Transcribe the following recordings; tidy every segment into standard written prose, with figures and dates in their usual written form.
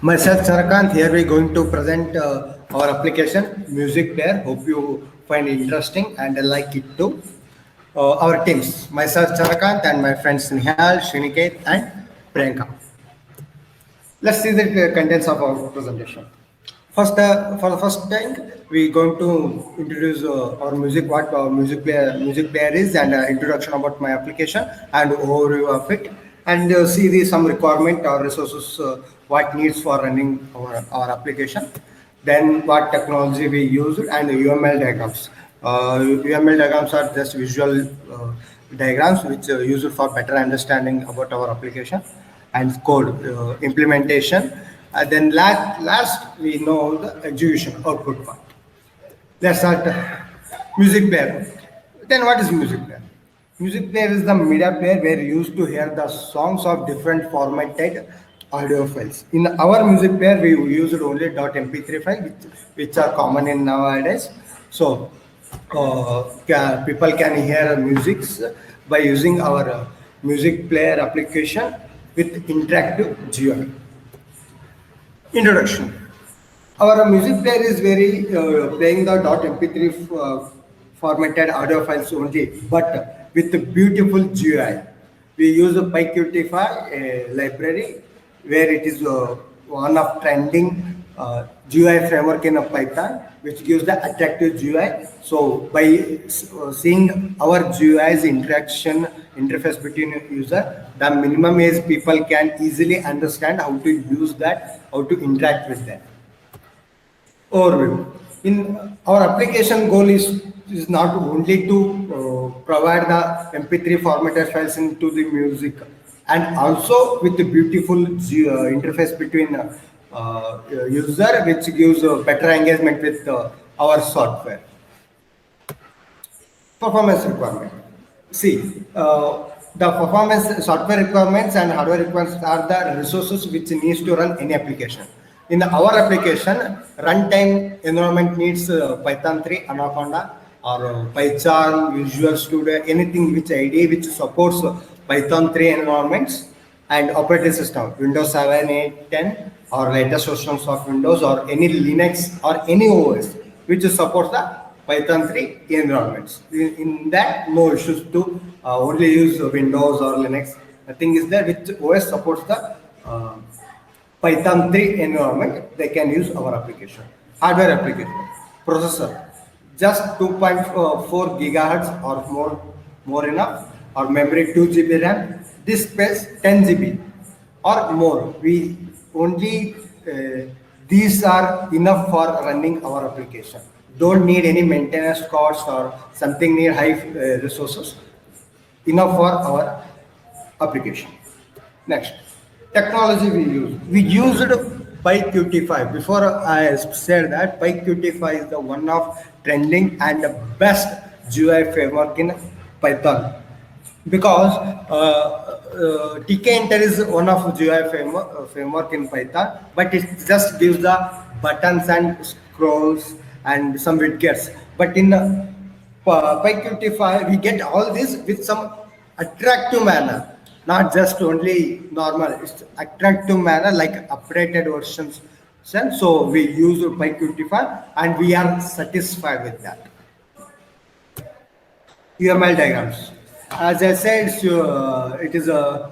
Myself, Charakant. Here we're going to present our application, Music Player. Hope you find it interesting and like it too. Our teams, myself, Charakant, and my friends Nihal, Shriniket, and Priyanka. Let's see the contents of our presentation. First, for the first time, we're going to introduce our music, what our music player is, and introduction about my application and overview of it, and see the some requirement or resources, what needs for running our application. Then what technology we use and UML diagrams. UML diagrams are just visual diagrams which are used for better understanding about our application and code implementation. Then last we know the execution output part. Let's start music player. Then what is music player? Music player is the media player where you used to hear the songs of different formatted audio files. In our music player, we use only .mp3 file, which are common in nowadays. So people can hear music by using our music player application with interactive GUI. Introduction. Our music player is very playing the .mp3 formatted audio files only, but with the beautiful GUI. We use a PyQt library where it is one of trending GUI framework in Python, which gives the attractive GUI. So by seeing our GUI's interaction interface between user, the minimum is people can easily understand how to use that, how to interact with that. Overview. In our application goal is not only to provide the MP3 formatted files into the music, and also with the beautiful interface between user, which gives better engagement with our software. Performance requirement. See, the performance software requirements and hardware requirements are the resources which needs to run any application. In our application, runtime environment needs Python 3, Anaconda, or PyCharm, Visual Studio, anything which IDE which supports Python 3 environments, and operating system, Windows 7, 8, 10, or latest versions of Windows, or any Linux or any OS which supports the Python 3 environments. In that, no issues to only use Windows or Linux. The thing is that which OS supports the Python 3 environment, they can use our application. Hardware application. Processor, just 2.4 gigahertz or more enough, or memory 2 GB RAM. This space 10 GB or more. We only these are enough for running our application. Don't need any maintenance costs or something near high resources. Enough for our application. Next, technology we use. We used PyQt5. Before I said that PyQt5 is the one of trending and the best GUI framework in Python, because tkinter is one of GUI framework in Python, but it just gives the buttons and scrolls and some widgets. But in PyQt5, we get all this with some attractive manner, not just only normal. It's attractive manner like updated versions. So we use PyQt5 and we are satisfied with that. UML diagrams. As I said, it is a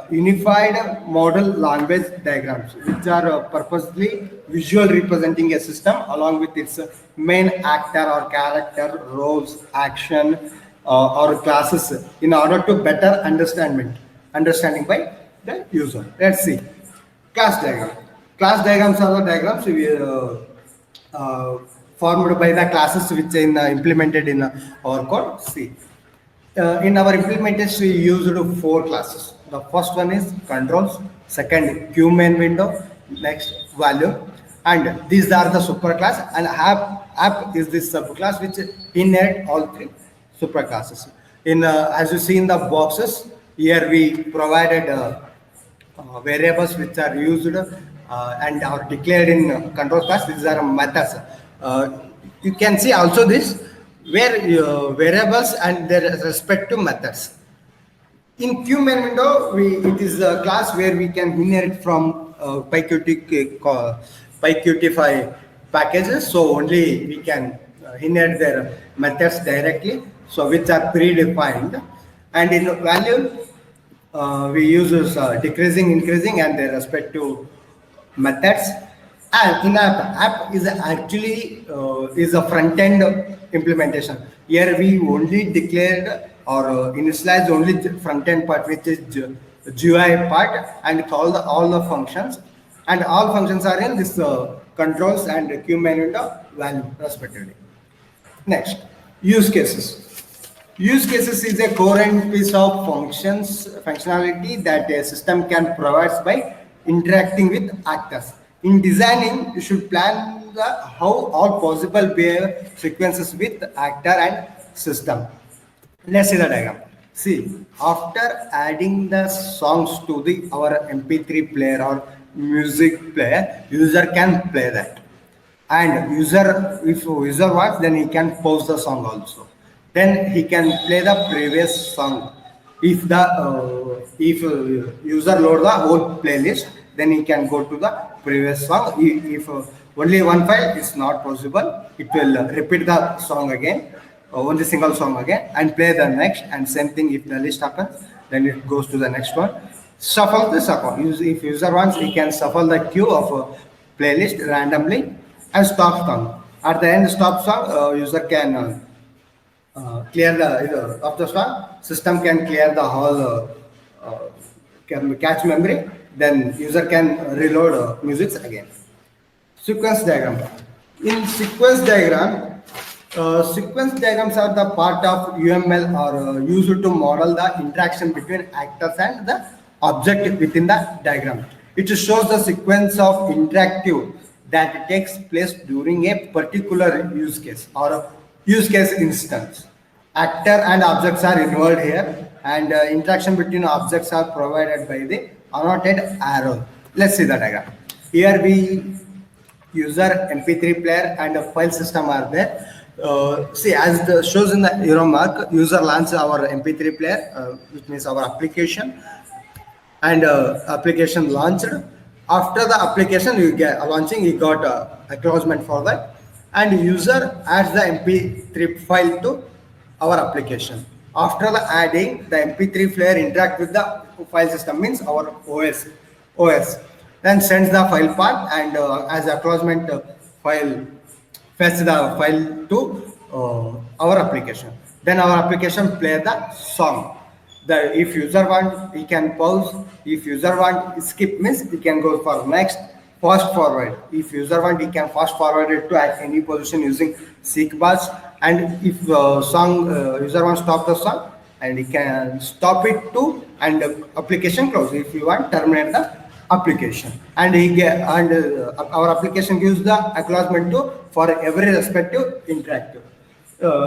unified model language diagrams, which are purposely visual representing a system along with its main actor or character, roles, action, or classes in order to better understanding by the user. Let's see. Class diagram. Class diagrams are the diagrams formed by the classes which in implemented in our code. See, in our implementation we used 4 classes. The first one is controls, second queue main window, next value, and these are the superclass, and app is this subclass which inherit all 3 superclasses. In as you see in the boxes here, we provided variables which are used and are declared in control class. These are methods. You can see also this where variables and their respective methods. In queue main window, it is a class where we can inherit from PyQt packages, so only we can inherit their methods directly, so which are predefined. And in value, we use decreasing, increasing, and their respective methods. And in app is actually is a front end implementation. Here we only declared or initialized only the front end part, which is GUI part, and call all the functions, and all functions are in this controls and queue menu value respectively. Next, use cases. Use cases is a coherent piece of functionality that a system can provide by interacting with actors. In designing, you should plan how all possible behavior sequences with actor and system. Let's see the diagram. See, after adding the songs to the our MP3 player or music player, user can play that. And if user wants, then he can pause the song also. Then he can play the previous song. If user load the whole playlist, then he can go to the previous song. If only one file is not possible, it will repeat the song again, only single song again, and play the next. And same thing if the list happens, then it goes to the next one. Shuffle the song. If user wants, he can shuffle the queue of a playlist randomly and stop song. At the end stop song, user can clear the of the song. System can clear the whole cache memory. Then user can reload music again. Sequence diagram. In sequence diagrams are the part of UML or used to model the interaction between actors and the object within the diagram. It shows the sequence of interactive that takes place during a particular use case or a use case instance. Actor and objects are involved here, and interaction between objects are provided by the annotated arrow. Let's see the diagram. Here we user MP3 player and a file system are there. See, as the shows in the arrow mark, user launches our MP3 player, which means our application, and application launched. After the application you get launching, you got acknowledgement for that, and user adds the MP3 file to our application. After the adding, the MP3 player interact with the file system, means our OS, then sends the file path, and as acknowledgement file fetch the file to our application. Then our application play the song. If user want, he can pause. If user want skip, means he can go for next. Fast forward. If user want, he can fast forward it to at any position using seek bars. And if user wants stop the song, and he can stop it to and application close. If you want, terminate the application, and our application gives the acknowledgement to for every respective interactive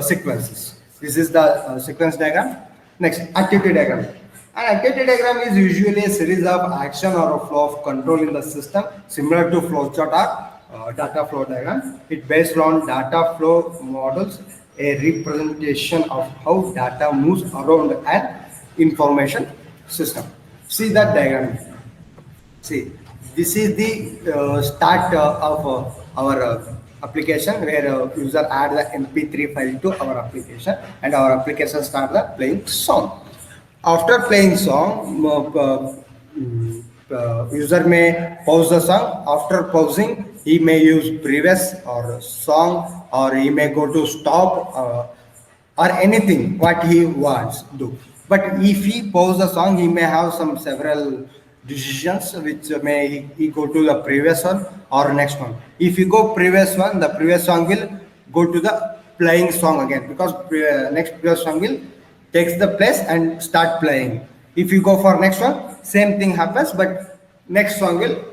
sequences. This is the sequence diagram. Next, activity diagram. An activity diagram is usually a series of action or a flow of control in the system, similar to flowchart or data flow diagram. It based on data flow models, a representation of how data moves around an information system. See that diagram. See, this is the start of our application, where user add the MP3 file to our application, and our application start the playing song. After playing song, user may pause the song. After pausing, he may use previous or song, or he may go to stop or anything what he wants to do. But if he pause the song, he may have some several decisions, which may he go to the previous one or next one. If you go previous one, the previous song will go to the playing song again, because next previous song will takes the place and start playing. If you go for next one, same thing happens, but next song will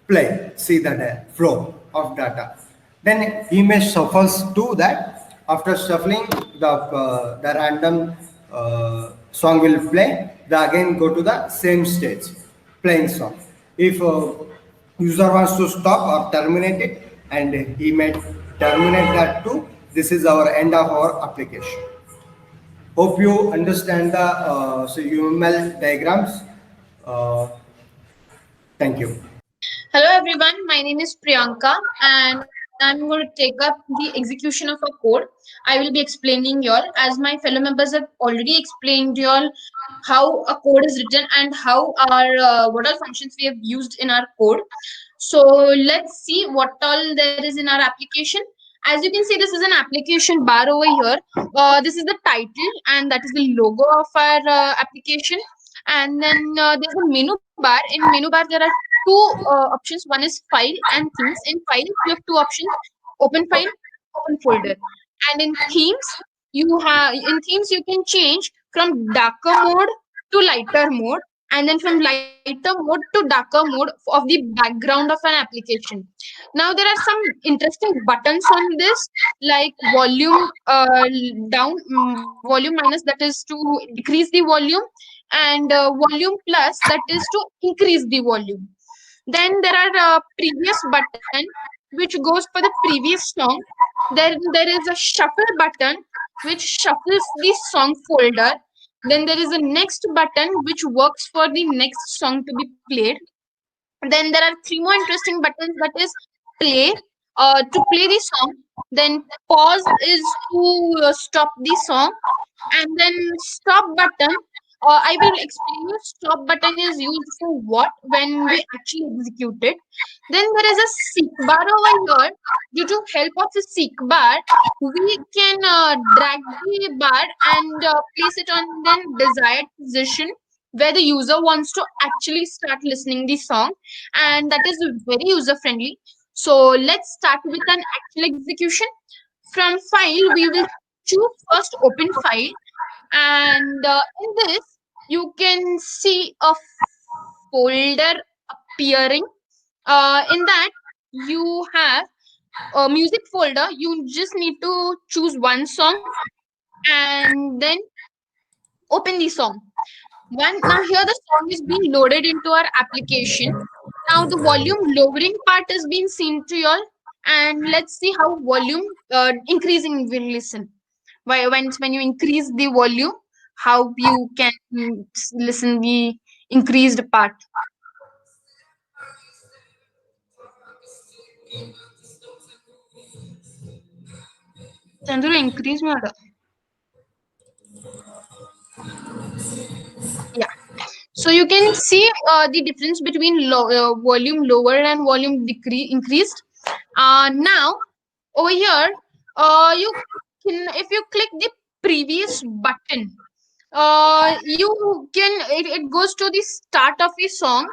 play. See the flow of data. Then he may shuffles to that. After shuffling, the random song will play. They again go to the same stage, playing song. If user wants to stop or terminate it, and he may terminate that too. This is our end of our application. Hope you understand the UML diagrams. Thank you. Hello everyone, my name is Priyanka and I'm going to take up the execution of a code. I will be explaining y'all as my fellow members have already explained y'all how a code is written and how our what all functions we have used in our code. So let's see what all there is in our application. As you can see, this is an application bar over here. This is the title and that is the logo of our application. And then there's a menu bar. In menu bar, there are two options. One is file and themes. In file, you have two options: open file, open folder. And in themes you can change from darker mode to lighter mode, and then from lighter mode to darker mode of the background of an application. Now there are some interesting buttons on this, like volume down, volume minus, that is to decrease the volume, and volume plus, that is to increase the volume. Then there are previous button which goes for the previous song. Then there is a shuffle button which shuffles the song folder. Then there is a next button which works for the next song to be played. Then there are three more interesting buttons, that is play, to play the song. Then pause is to stop the song, and then stop button, I will explain you stop button is used for what when we actually execute it. Then there is a seek bar over here. Due to help of a seek bar, we can drag the bar and place it on the desired position where the user wants to actually start listening the song, and that is very user friendly. So let's start with an actual execution. From file, we will choose first open file, and in this you can see a folder appearing. In that you have a music folder. You just need to choose one song and then open the song. Now here the song is being loaded into our application. Now the volume lowering part is being seen to you all, and let's see how volume increasing will listen. Why when you increase the volume, how you can listen the increased part. Chandru, increase matter. Yeah. So you can see the difference between volume lower and volume increased. Now over here, you can, if you click the previous button, you can, it goes to the start of the song.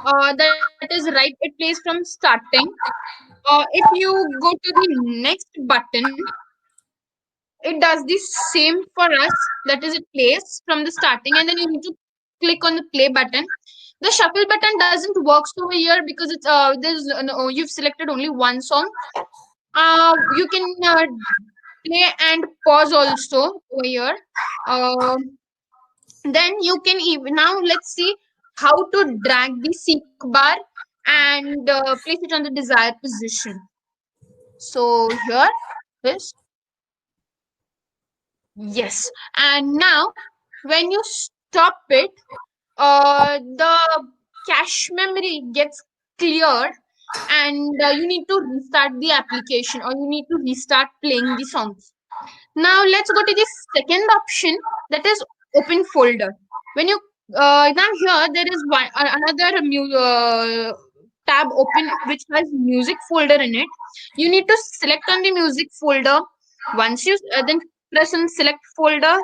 That is right. It plays from starting. If you go to the next button, it does the same for us. That is, it plays from the starting, and then you need to click on the play button. The shuffle button doesn't work over here because it's no, you've selected only one song. You can play and pause also over here. Uh, then you can even, now let's see how to drag the seek bar and place it on the desired position. So here is, yes, and now when you stop it, the cache memory gets cleared, and you need to restart the application, or you need to restart playing the songs. Now let's go to the second option, that is open folder. When you now here there is another tab open which has music folder in it. You need to select on the music folder. Once you then press on select folder.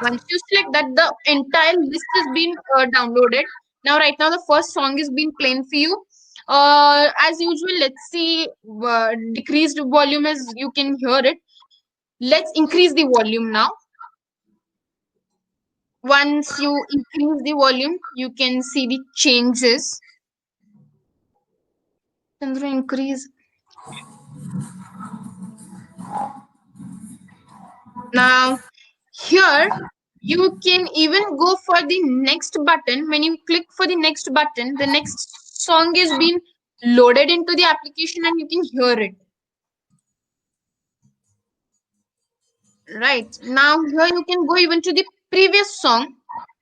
Once you select that, the entire list is being downloaded. Now right now the first song is being playing for you. As usual, let's see, decreased volume as you can hear it. Let's increase the volume now. Once you increase the volume, you can see the changes. Chandra, increase. Now, here you can even go for the next button. When you click for the next button, the next song is being loaded into the application and you can hear it. Right. Now, here you can go even to the previous song.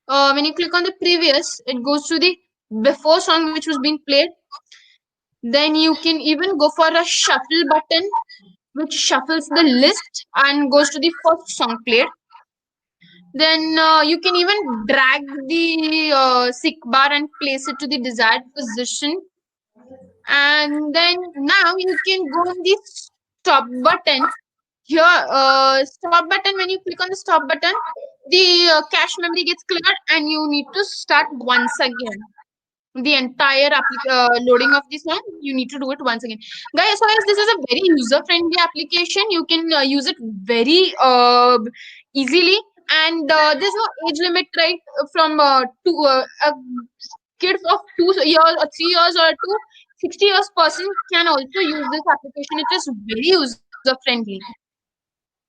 When you click on the previous, it goes to the before song which was being played. Then you can even go for a shuffle button, which shuffles the list and goes to the first song played. Then you can even drag the sick bar and place it to the desired position. And then now you can go on the stop button. Here, stop button, when you click on the stop button, the cache memory gets cleared and you need to start once again. The entire loading of the song, you need to do it once again. Guys, this is a very user friendly application. You can use it very easily, and there's no age limit, right? From a kid of 2 years or 3 years or to 60 years person can also use this application. It is very user friendly.